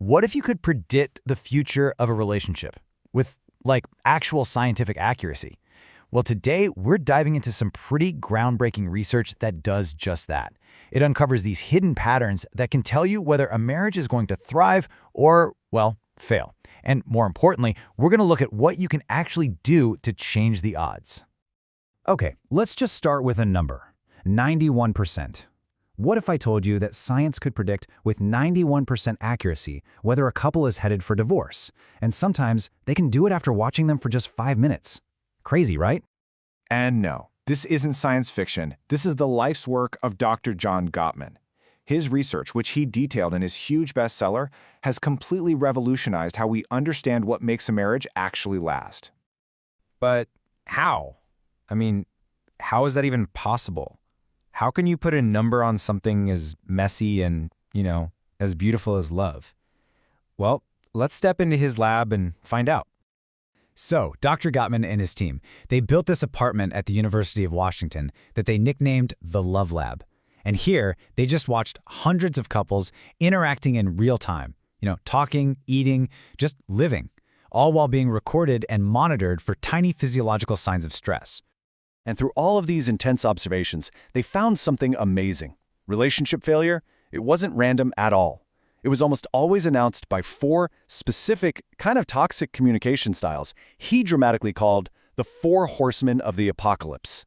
What if you could predict the future of a relationship with, like, actual scientific accuracy? Well, today we're diving into some pretty groundbreaking research that does just that. It uncovers these hidden patterns that can tell you whether a marriage is going to thrive or, well, fail. And more importantly, we're going to look at what you can actually do to change the odds. Okay, let's just start with a number, 91%. What if I told you that science could predict with 91% accuracy whether a couple is headed for divorce, and sometimes they can do it after watching them for just 5 minutes? Crazy, right? And no, this isn't science fiction. This is the life's work of Dr. John Gottman. His research, which he detailed in his huge bestseller, has completely revolutionized how we understand what makes a marriage actually last. But how? I mean, how is that even possible? How can you put a number on something as messy and, as beautiful as love? Well, let's step into his lab and find out. So, Dr. Gottman and his team, they built this apartment at the University of Washington that they nicknamed the Love Lab. And here, they just watched hundreds of couples interacting in real time, talking, eating, just living, all while being recorded and monitored for tiny physiological signs of stress. And through all of these intense observations, they found something amazing. Relationship failure, it wasn't random at all. It was almost always announced by 4 specific, kind of toxic communication styles he dramatically called the 4 horsemen of the apocalypse.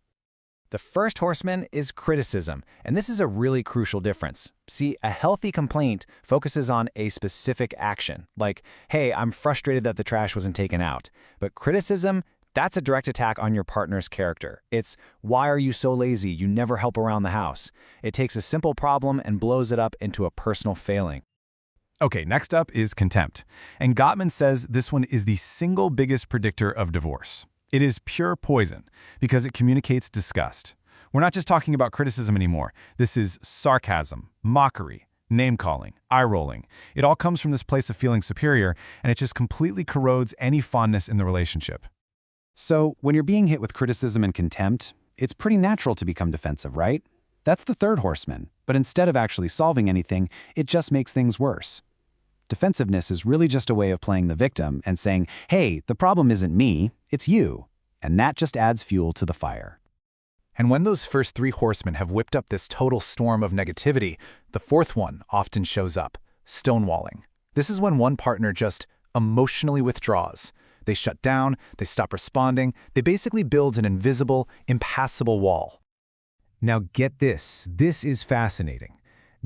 The first horseman is criticism, and this is a really crucial difference. See, a healthy complaint focuses on a specific action, like, hey, I'm frustrated that the trash wasn't taken out. But criticism, that's a direct attack on your partner's character. It's, why are you so lazy? You never help around the house. It takes a simple problem and blows it up into a personal failing. Okay, next up is contempt. And Gottman says this one is the single biggest predictor of divorce. It is pure poison because it communicates disgust. We're not just talking about criticism anymore. This is sarcasm, mockery, name-calling, eye-rolling. It all comes from this place of feeling superior, and it just completely corrodes any fondness in the relationship. So, when you're being hit with criticism and contempt, it's pretty natural to become defensive, right? That's the third horseman, but instead of actually solving anything, it just makes things worse. Defensiveness is really just a way of playing the victim and saying, hey, the problem isn't me, it's you. And that just adds fuel to the fire. And when those first 3 horsemen have whipped up this total storm of negativity, the 4th one often shows up, stonewalling. This is when one partner just emotionally withdraws. They shut down, they stop responding, they basically build an invisible, impassable wall. Now get this is fascinating.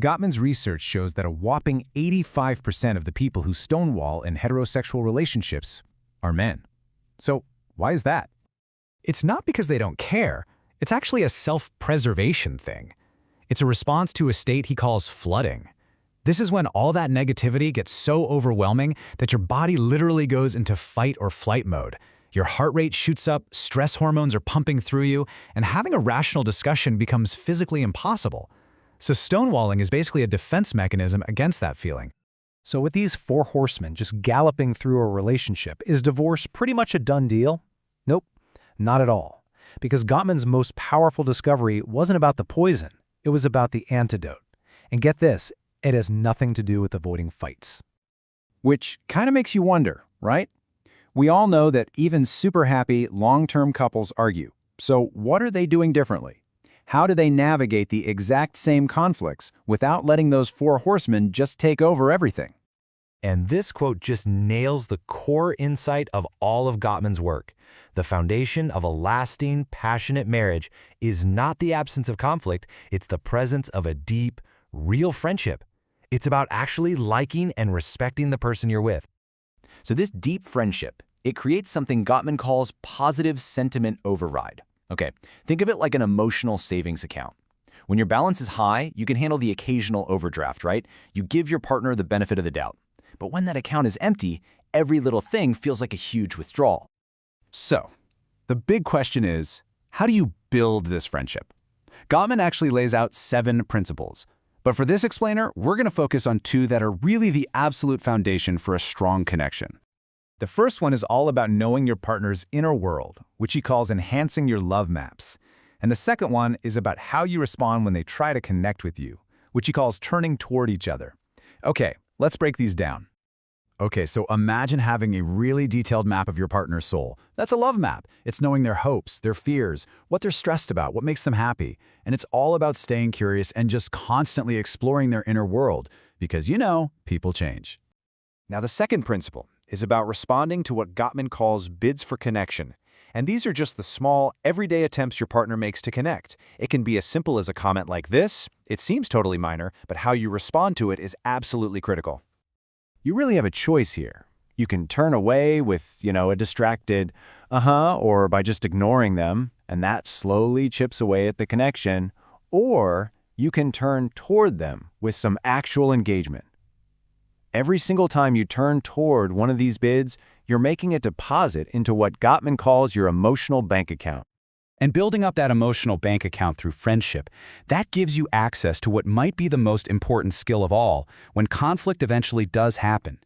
Gottman's research shows that a whopping 85% of the people who stonewall in heterosexual relationships are men. So why is that? It's not because they don't care. It's actually a self-preservation thing. It's a response to a state he calls flooding. This is when all that negativity gets so overwhelming that your body literally goes into fight or flight mode. Your heart rate shoots up, stress hormones are pumping through you, and having a rational discussion becomes physically impossible. So stonewalling is basically a defense mechanism against that feeling. So with these 4 horsemen just galloping through a relationship, is divorce pretty much a done deal? Nope, not at all. Because Gottman's most powerful discovery wasn't about the poison, it was about the antidote. And get this, it has nothing to do with avoiding fights. Which kind of makes you wonder, right? We all know that even super happy, long-term couples argue. So what are they doing differently? How do they navigate the exact same conflicts without letting those 4 horsemen just take over everything? And this quote just nails the core insight of all of Gottman's work. The foundation of a lasting, passionate marriage is not the absence of conflict, it's the presence of a deep, real friendship. It's about actually liking and respecting the person you're with. So this deep friendship, it creates something Gottman calls positive sentiment override. Okay, think of it like an emotional savings account. When your balance is high, you can handle the occasional overdraft, right? You give your partner the benefit of the doubt. But when that account is empty, every little thing feels like a huge withdrawal. So, the big question is, how do you build this friendship? Gottman actually lays out 7 principles. But for this explainer, we're going to focus on 2 that are really the absolute foundation for a strong connection. The first one is all about knowing your partner's inner world, which he calls enhancing your love maps. And the second one is about how you respond when they try to connect with you, which he calls turning toward each other. Okay, let's break these down. Okay, so imagine having a really detailed map of your partner's soul. That's a love map. It's knowing their hopes, their fears, what they're stressed about, what makes them happy. And it's all about staying curious and just constantly exploring their inner world because, people change. Now, the second principle is about responding to what Gottman calls bids for connection. And these are just the small, everyday attempts your partner makes to connect. It can be as simple as a comment like this. It seems totally minor, but how you respond to it is absolutely critical. You really have a choice here. You can turn away with, a distracted, or by just ignoring them, and that slowly chips away at the connection. Or you can turn toward them with some actual engagement. Every single time you turn toward one of these bids, you're making a deposit into what Gottman calls your emotional bank account. And building up that emotional bank account through friendship, that gives you access to what might be the most important skill of all when conflict eventually does happen.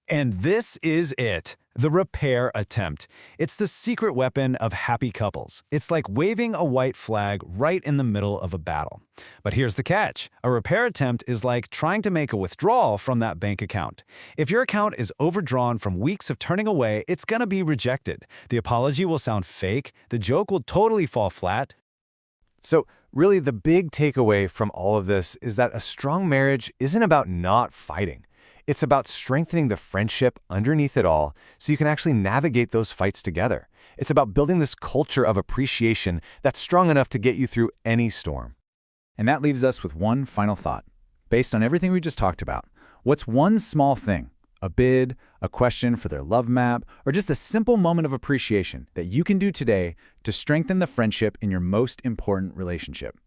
And this is it, the repair attempt. It's the secret weapon of happy couples. It's like waving a white flag right in the middle of a battle. But here's the catch. A repair attempt is like trying to make a withdrawal from that bank account. If your account is overdrawn from weeks of turning away, it's gonna be rejected. The apology will sound fake, the joke will totally fall flat. So, really, the big takeaway from all of this is that a strong marriage isn't about not fighting. It's about strengthening the friendship underneath it all so you can actually navigate those fights together. It's about building this culture of appreciation that's strong enough to get you through any storm. And that leaves us with one final thought. Based on everything we just talked about, what's one small thing, a bid, a question for their love map, or just a simple moment of appreciation that you can do today to strengthen the friendship in your most important relationship?